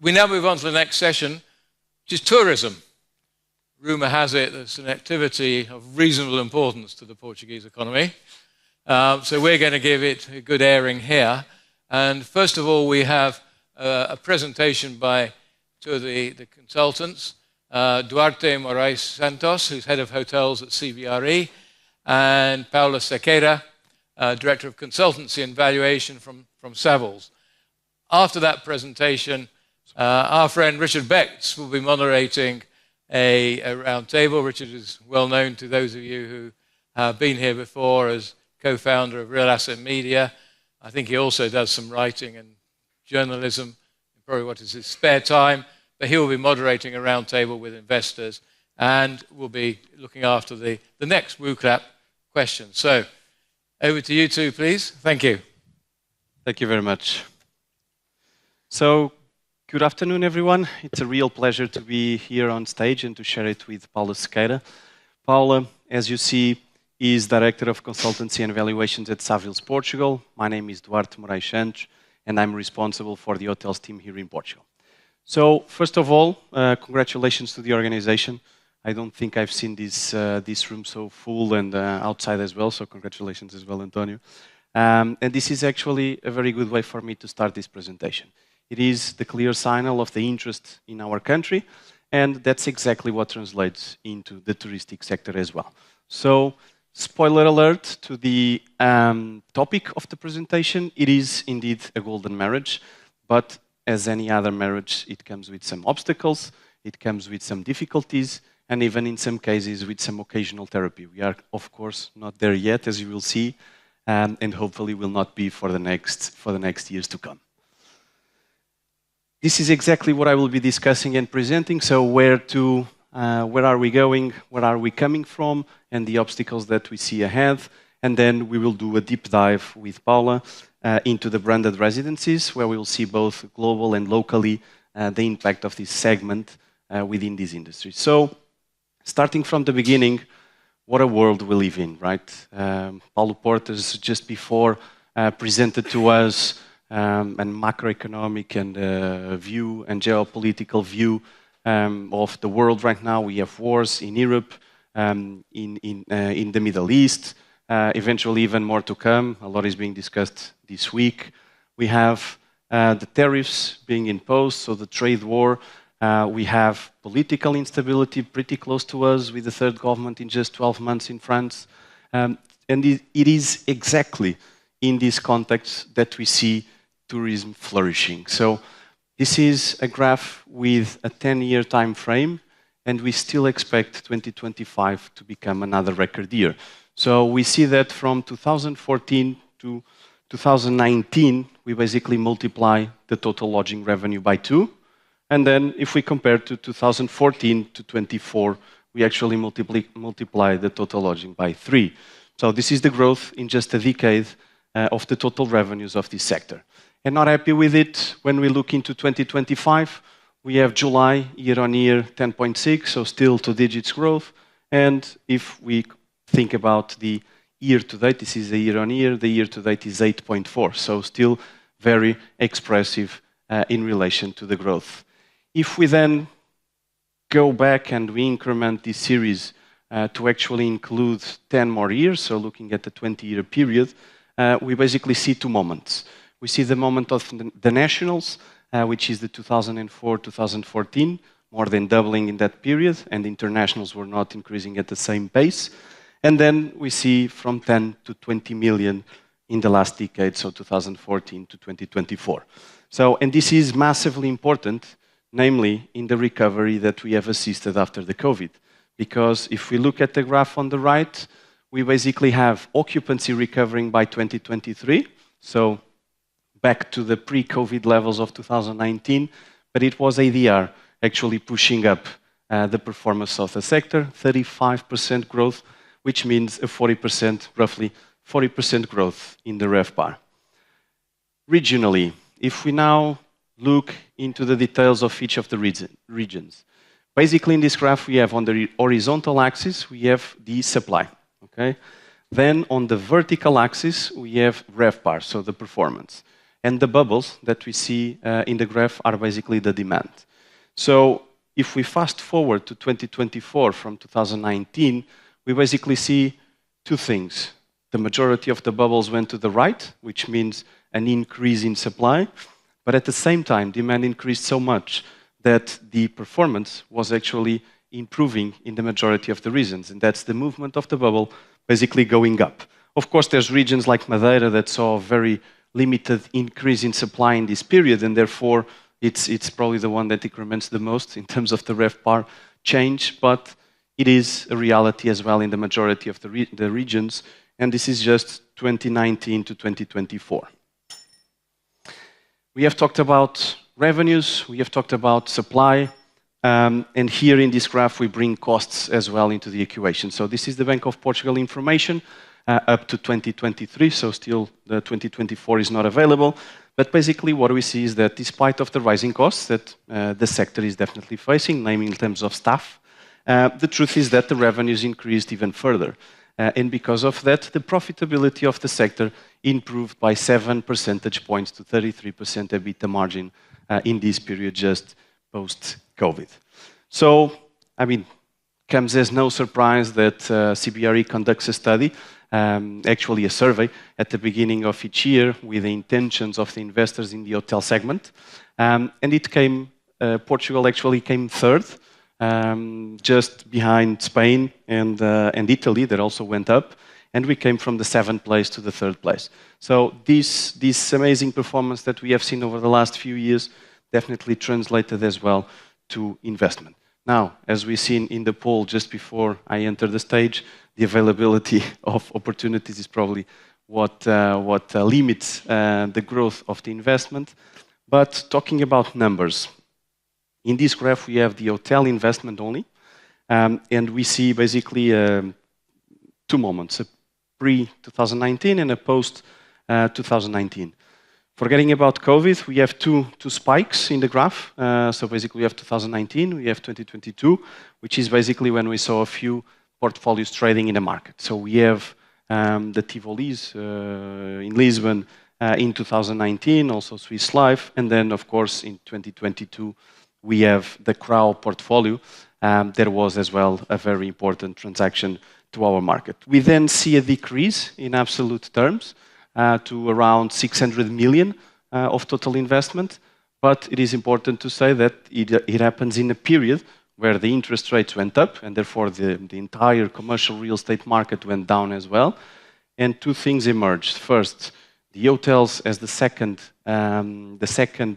We now move on to the next session, which is tourism. Rumour has it that it's an activity of reasonable importance to the Portuguese economy. So we're going to give it a good airing here. And first of all, we have a presentation by two of the consultants, Duarte Moraes Santos, who's head of hotels at CBRE, and Paula Sequeira, director of consultancy and valuation from Savills. After that presentation, our friend Richard Becks will be moderating a round table. Richard is well known to those of you who have been here before as co-founder of Real Asset Media. I think he also does some writing and journalism, probably what is his spare time, but he will be moderating a round table with investors and will be looking after the next WooClap question. So over to you two, please. Thank you. Thank you very much. So, good afternoon, everyone. It's a real pleasure to be here on stage and to share it with Paula Sequeira. Paula, as you see, is Director of Consultancy and Valuations at Savills Portugal. My name is Duarte Moraes Santos, and I'm responsible for the hotels team here in Portugal. So, first of all, congratulations to the organization. I don't think I've seen this room so full and outside as well, so congratulations as well, Antonio. And this is actually a very good way for me to start this presentation. It is the clear signal of the interest in our country, and that's exactly what translates into the touristic sector as well. So, spoiler alert to the topic of the presentation, it is indeed a golden marriage, but as any other marriage, it comes with some obstacles, it comes with some difficulties, and even in some cases with some occasional therapy. We are, of course, not there yet, as you will see, and hopefully will not be for the next years to come. This is exactly what I will be discussing and presenting. So where are we going, where are we coming from, and the obstacles that we see ahead. And then we will do a deep dive with Paula into the branded residencies, where we will see both global and locally the impact of this segment within this industry. So starting from the beginning, what a world we live in, right? Paulo Portas just before presented to us a macroeconomic and view and geopolitical view of the world right now. We have wars in Europe, in the Middle East, eventually even more to come. A lot is being discussed this week. We have the tariffs being imposed, so the trade war. We have political instability pretty close to us with the third government in just 12 months in France. And it is exactly in this context that we see tourism flourishing. So this is a graph with a 10-year time frame, and we still expect 2025 to become another record year. So we see that from 2014 to 2019, we basically multiply the total lodging revenue by 2. And then if we compare to 2014 to 24, we actually multiply the total lodging by 3. So this is the growth in just a decade of the total revenues of this sector. And not happy with it, when we look into 2025, we have July year-on-year 10.6, so still 2 digits growth. And if we think about the year-to-date, this is the year-on-year, the year-to-date is 8.4, so still very expressive in relation to the growth. If we then go back and we increment this series to actually include 10 more years, so looking at the 20-year period, we basically see 2 moments. We see the moment of the nationals, which is the 2004-2014, more than doubling in that period, and internationals were not increasing at the same pace. And then we see from 10 to 20 million in the last decade, so 2014 to 2024. So, and this is massively important, namely in the recovery that we have assisted after the COVID. Because if we look at the graph on the right, we basically have occupancy recovering by 2023, so back to the pre-COVID levels of 2019, but it was ADR actually pushing up the performance of the sector, 35% growth, which means a 40%, roughly 40% growth in the RevPAR. Regionally, if we now look into the details of each of the regions, basically in this graph we have on the horizontal axis, we have the supply, okay? Then on the vertical axis, we have RevPAR, so the performance. and the bubbles that we see in the graph are basically the demand. So if we fast forward to 2024 from 2019, we basically see two things. The majority of the bubbles went to the right, which means an increase in supply, but at the same time, demand increased so much that the performance was actually improving in the majority of the regions, and that's the movement of the bubble basically going up. Of course, there's regions like Madeira that saw a very limited increase in supply in this period, and therefore it's probably the one that increments the most in terms of the RevPAR change, but it is a reality as well in the majority of the regions, and this is just 2019 to 2024. We have talked about revenues, we have talked about supply, and here in this graph we bring costs as well into the equation. So this is the Bank of Portugal information up to 2023, so still the 2024 is not available. But basically what we see is that despite of the rising costs that the sector is definitely facing, namely in terms of staff, the truth is that the revenues increased even further. And because of that, the profitability of the sector improved by 7 percentage points to 33% EBITDA margin in this period just post-COVID. So, I mean, comes as no surprise that CBRE conducts a study, actually a survey, at the beginning of each year with the intentions of the investors in the hotel segment. And it came, Portugal actually came third, just behind Spain and Italy, that also went up. And we came from the 7th place to the 3rd place. So this amazing performance that we have seen over the last few years definitely translated as well to investment. Now, as we've seen in the poll just before I entered the stage, the availability of opportunities is probably what limits the growth of the investment. But talking about numbers, in this graph we have the hotel investment only, and we see basically two moments, a pre-2019 and a post-2019. Forgetting about COVID, we have two spikes in the graph. So basically we have 2019, we have 2022, which is basically when we saw a few portfolios trading in the market. So we have the Tivolis in Lisbon in 2019, also Swiss Life, and then of course in 2022 we have the Crow portfolio. There was as well a very important transaction to our market. We then see a decrease in absolute terms to around 600 million of total investment, but it is important to say that it happens in a period where the interest rates went up and therefore the entire commercial real estate market went down as well. And two things emerged. First, the hotels as the second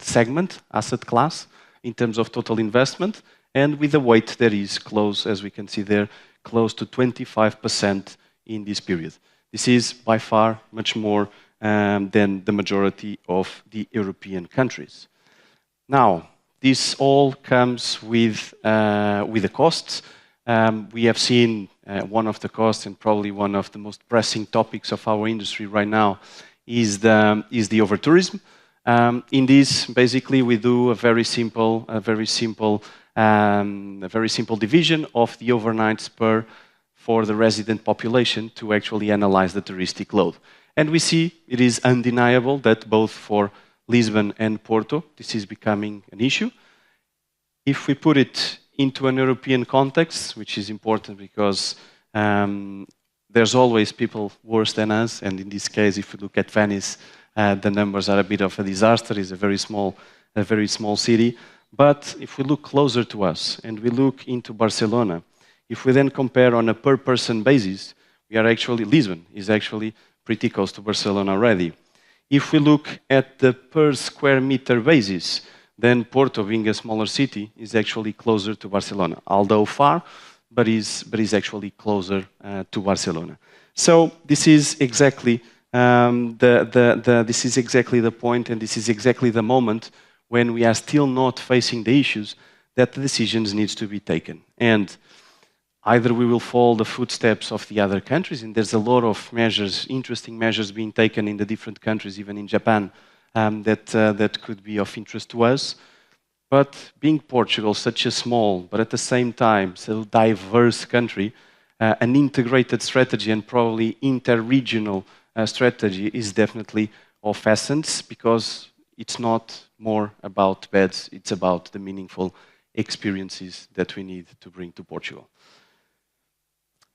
segment, asset class, in terms of total investment, and with a weight that is close, as we can see there, close to 25% in this period. This is by far much more than the majority of the European countries. Now, this all comes with the costs. We have seen one of the costs, and probably one of the most pressing topics of our industry right now, is the over-tourism. In this, basically, we do a very simple division of the overnights for the resident population to actually analyze the touristic load. And we see it is undeniable that both for Lisbon and Porto, this is becoming an issue. If we put it into an European context, which is important because there's always people worse than us, and in this case, if we look at Venice, the numbers are a bit of a disaster. It's a very small city. But if we look closer to us and we look into Barcelona, if we then compare on a per-person basis, Lisbon is actually pretty close to Barcelona already. If we look at the per square meter basis, then Porto, being a smaller city, is actually closer to Barcelona, although far, but is actually closer to Barcelona. So this is exactly this is exactly the point, and this is exactly the moment when we are still not facing the issues that the decisions needs to be taken. And either we will follow the footsteps of the other countries, and there's a lot of measures, interesting measures being taken in the different countries, even in Japan, that could be of interest to us. But being Portugal, such a small, but at the same time, so diverse country, an integrated strategy and probably inter-regional strategy is definitely of essence, because it's not more about beds, it's about the meaningful experiences that we need to bring to Portugal.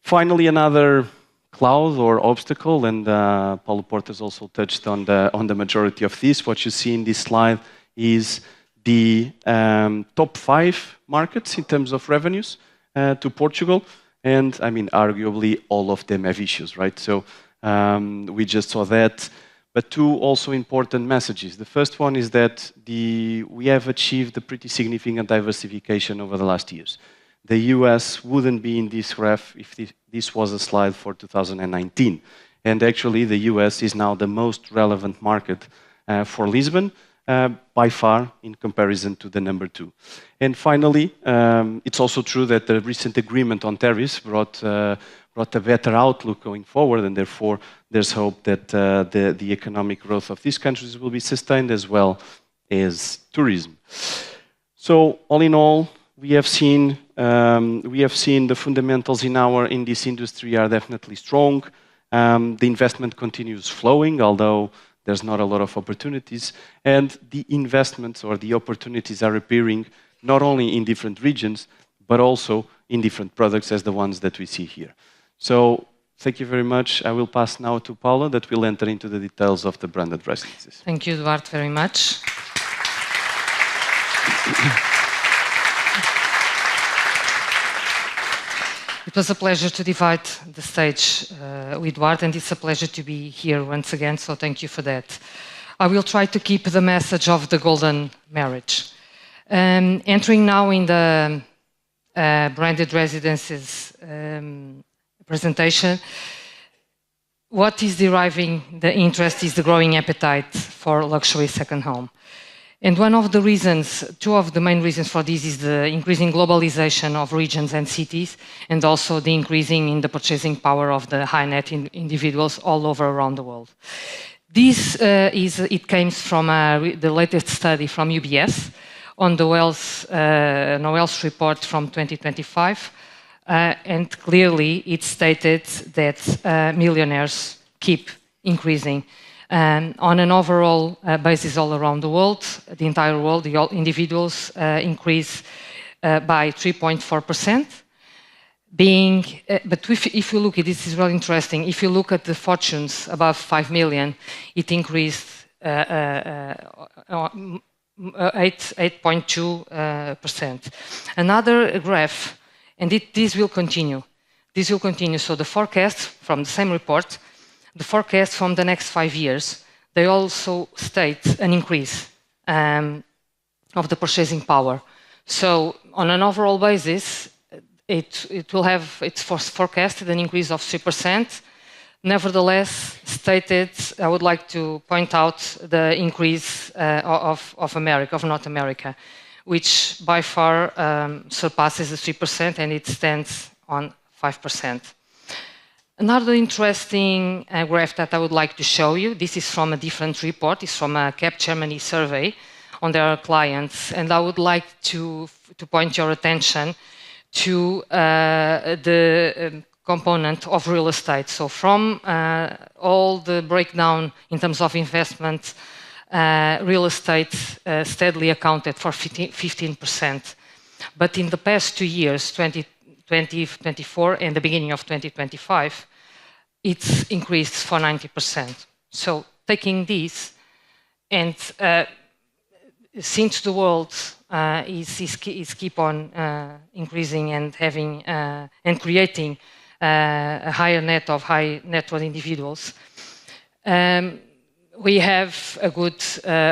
Finally, another cloud or obstacle, and Paulo Portas also touched on the majority of this. What you see in this slide is the top 5 markets in terms of revenues to Portugal, and I mean, arguably all of them have issues, right? So we just saw that. But 2 also important messages. The first one is that we have achieved a pretty significant diversification over the last years. The US wouldn't be in this graph if this was a slide for 2019. And actually, the US is now the most relevant market for Lisbon, by far, in comparison to the number 2. And finally, it's also true that the recent agreement on tariffs brought a better outlook going forward, and therefore there's hope that the economic growth of these countries will be sustained, as well as tourism. So all in all, we have seen the fundamentals in this industry are definitely strong. The investment continues flowing, although there's not a lot of opportunities, and the investments or the opportunities are appearing not only in different regions, but also in different products as the ones that we see here. So thank you very much. I will pass now to Paula, that will enter into the details of the branded residences. Thank you, Eduardo, very much. It was a pleasure to divide the stage with Eduardo, and it's a pleasure to be here once again, so thank you for that. I will try to keep the message of the golden marriage. Entering now in the branded residences presentation, what is deriving the interest is the growing appetite for luxury second home. And one of the reasons, 2 of the main reasons for this is the increasing globalization of regions and cities, and also the increasing in the purchasing power of the high net individuals all over around the world. This came from the latest study from UBS on the wealth report from 2025, and clearly it stated that millionaires keep increasing. On an overall basis all around the world, the entire world, the individuals increase by 3.4%. But if you look at this, is really interesting. If you look at the fortunes above 5 million, it increased 8.2%. Another graph, and this will continue. This will continue. So the forecast from the same report, the forecast from the next 5 years, they also state an increase of the purchasing power. So on an overall basis, it will have, it's forecasted an increase of 3%. Nevertheless, stated, I would like to point out the increase of North America, which by far surpasses the 3%, and it stands on 5%. Another interesting graph that I would like to show you, this is from a different report, it's from a Capgemini survey on their clients, and I would like to point your attention to the component of real estate. So from all the breakdown in terms of investment, real estate steadily accounted for 15%. But in the past 2 years, 2024 and the beginning of 2025, it's increased for 90%. So taking this, and since the world is keep on increasing and having and creating a higher net of high net worth individuals, we have a good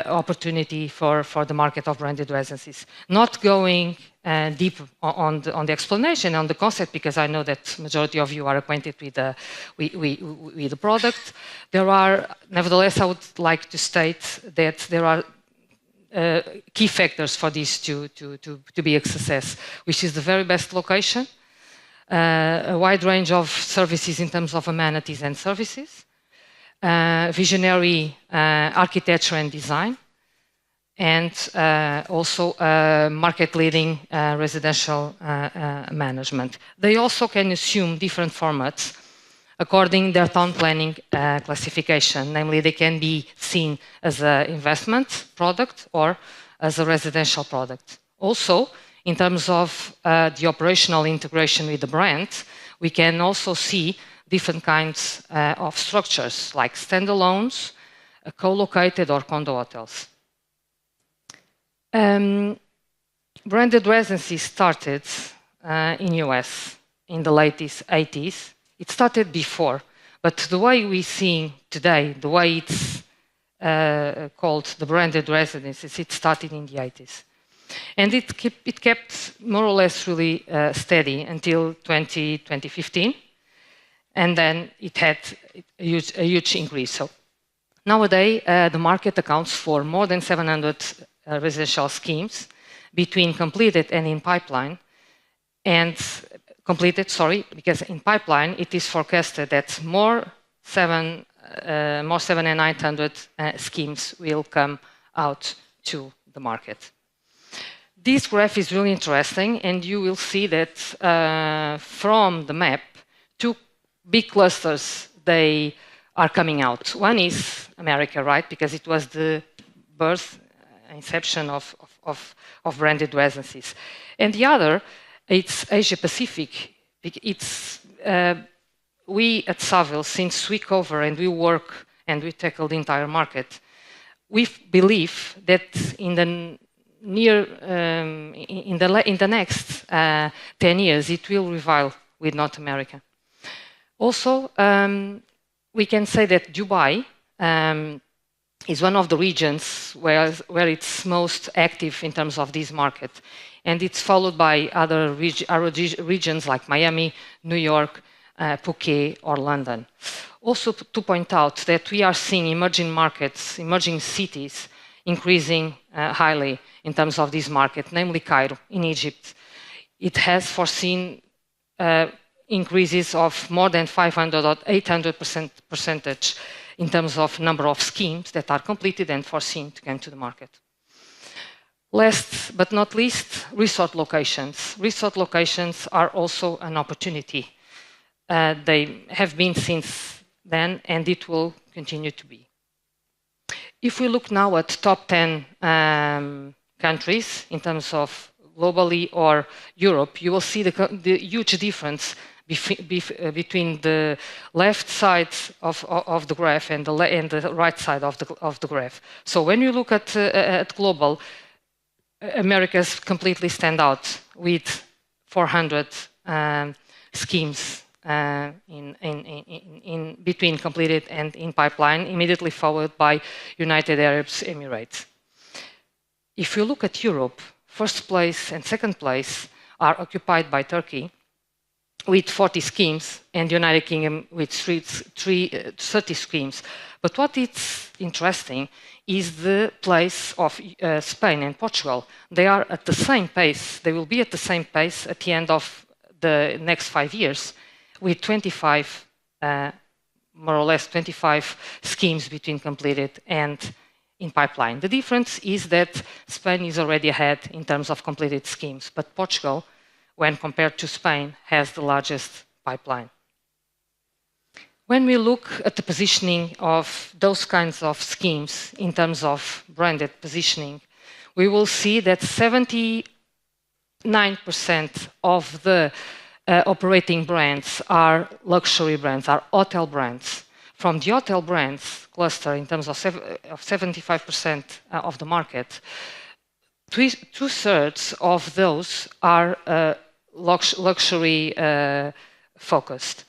opportunity for the market of branded residences. Not going deep on the explanation, on the concept, because I know that majority of you are acquainted with the product. There are, nevertheless, I would like to state that there are key factors for this to be a success, which is the very best location, a wide range of services in terms of amenities and services, visionary architecture and design, and also market-leading residential management. They also can assume different formats according their town planning classification. Namely, they can be seen as an investment product or as a residential product. Also, in terms of the operational integration with the brand, we can also see different kinds of structures, like standalones, co-located or condo hotels. Branded residency started in US in the late 80s. It started before, but the way we see today, the way it's called the branded residences, it started in the 80s. And it kept more or less really steady until 2015. And then it had a huge increase. So nowadays, the market accounts for more than 700 residential schemes between completed and in pipeline. And completed, sorry, because in pipeline, it is forecasted that more 7 and 900 schemes will come out to the market. This graph is really interesting, and you will see that from the map, two big clusters, they are coming out. One is America, right? Because it was the birth, inception of branded residencies. And the other, it's Asia Pacific. It's, we at Saville, since we cover and we work and we tackle the entire market, we believe that in the in the next 10 years, it will revive with North America. Also, we can say that Dubai is one of the regions where it's most active in terms of this market. And it's followed by other regions like Miami, New York, Phuket, or London. Also to point out that we are seeing emerging markets, emerging cities increasing highly in terms of this market, namely Cairo in Egypt. It has foreseen increases of more than 500 or 800% in terms of number of schemes that are completed and foreseen to come to the market. Last but not least, resort locations. Resort locations are also an opportunity. They have been since then, and it will continue to be. If we look now at top 10 countries in terms of globally or Europe, you will see the huge difference between the left side of the graph and the right side of the graph. So when you look at global, Americas completely stand out with 400 schemes in between completed and in pipeline, immediately followed by United Arab Emirates. If you look at Europe, first place and second place are occupied by Turkey with 40 schemes and the United Kingdom with 30 schemes. But what is interesting is the place of Spain and Portugal. They are at the same pace. They will be at the same pace at the end of the next 5 years with 25, more or less 25 schemes between completed and in pipeline. The difference is that Spain is already ahead in terms of completed schemes, but Portugal, when compared to Spain, has the largest pipeline. When we look at the positioning of those kinds of schemes in terms of branded positioning, we will see that 79% of the operating brands are luxury brands, are hotel brands. From the hotel brands cluster, in terms of 75% of the market, two-thirds of those are luxury focused.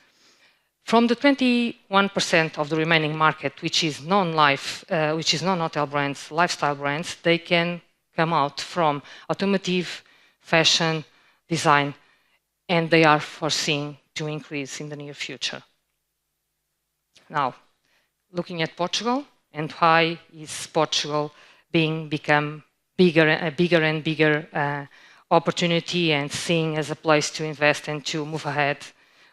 From the 21% of the remaining market, which is non-life, which is non-hotel brands, lifestyle brands, they can come out from automotive, fashion, design, and they are foreseen to increase in the near future. Now, looking at Portugal, and why is Portugal become bigger and bigger opportunity and seen as a place to invest and to move ahead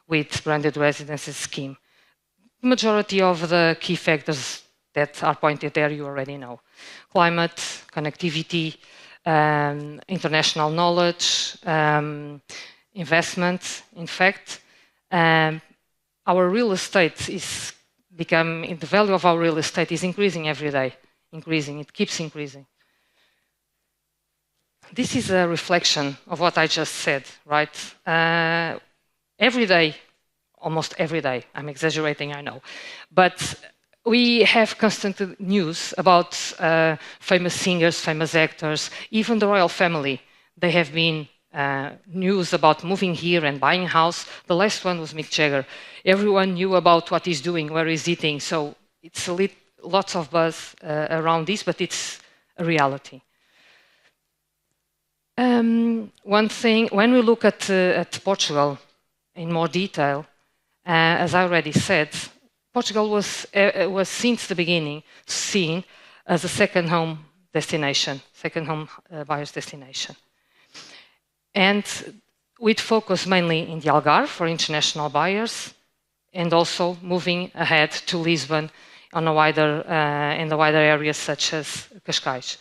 with branded residences scheme. The majority of the key factors that are pointed there you already know. Climate, connectivity, international knowledge, investment, in fact, our real estate is becoming, the value of our real estate is increasing every day, it keeps increasing. This is a reflection of what I just said, right? Every day, almost every day, I'm exaggerating, I know, but we have constant news about famous singers, famous actors, even the royal family. They have been news about moving here and buying a house. The last one was Mick Jagger. Everyone knew about what he's doing, where he's eating, so it's lots of buzz around this, but it's a reality. One thing, when we look at Portugal in more detail, as I already said, Portugal was since the beginning seen as a second home destination, second home buyer's destination. And with focus mainly in the Algarve for international buyers, and also moving ahead to Lisbon on a wider, in the wider areas such as Cascais.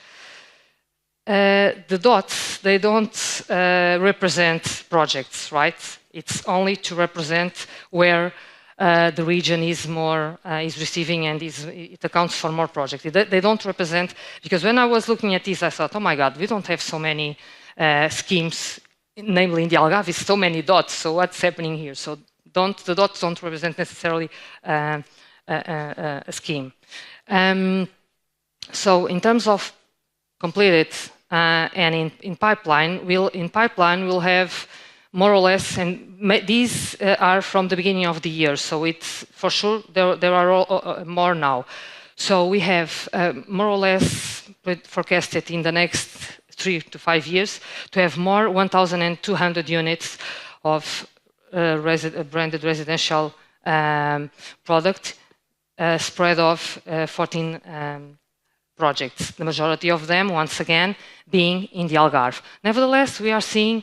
The dots, they don't represent projects, right? It's only to represent where the region is more is receiving and it accounts for more projects. They don't represent, because when I was looking at this, I thought, oh my God, we don't have so many schemes, namely in the Algarve, it's so many dots. So what's happening here? So the dots don't represent necessarily a scheme. So in terms of completed and in pipeline, we'll have more or less, and these are from the beginning of the year, so it's for sure there are more now. So we have more or less forecasted in the next 3 to 5 years to have more 1,200 units of branded residential product spread of 14 projects, the majority of them, once again, being in the Algarve. Nevertheless, we are seeing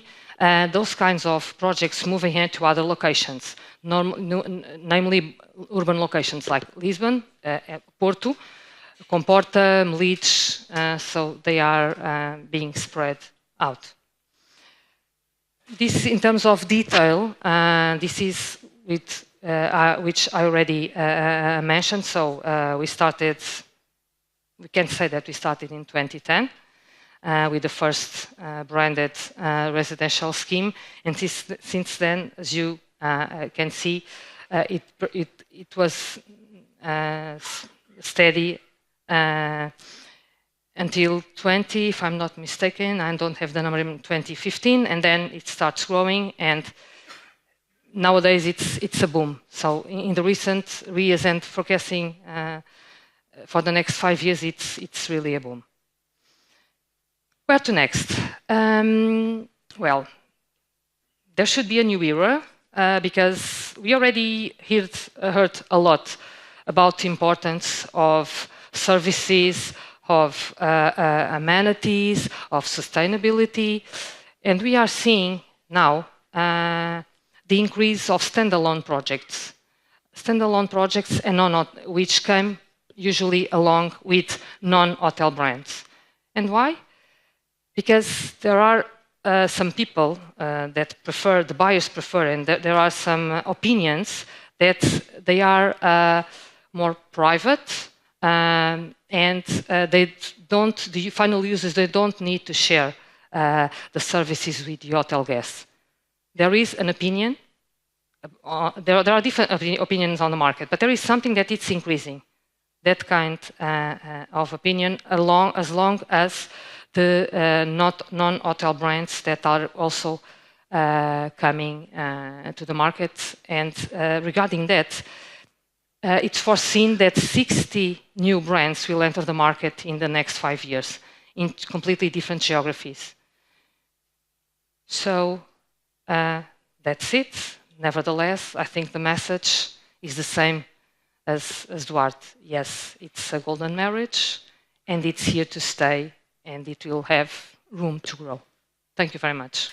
those kinds of projects moving into other locations, namely urban locations like Lisbon, Porto, Comporta, Melides, so they are being spread out. This, in terms of detail, this is with, which I already mentioned. So we can say that we started in 2010 with the first branded residential scheme, and since then, as you can see, it was steady until 20, if I'm not mistaken. I don't have the number, in 2015, and then it starts growing, and nowadays it's a boom. So in the recent years and forecasting for the next 5 years, it's really a boom. Where to next? Well, there should be a new era because we already heard a lot about the importance of services, of amenities, of sustainability, and we are seeing now the increase of standalone projects and which came usually along with non-hotel brands. And why? Because there are some people that prefer, the buyers prefer, and there are some opinions that they are more private, and they don't, the final users, they don't need to share the services with the hotel guests. There is an opinion, there are different opinions on the market, but there is something that it's increasing, that kind of opinion, as long as the non-hotel brands that are also coming to the market. And regarding that, it's foreseen that 60 new brands will enter the market in the next 5 years in completely different geographies. So that's it. Nevertheless, I think the message is the same as Duarte. Yes, it's a golden marriage, and it's here to stay, and it will have room to grow. Thank you very much.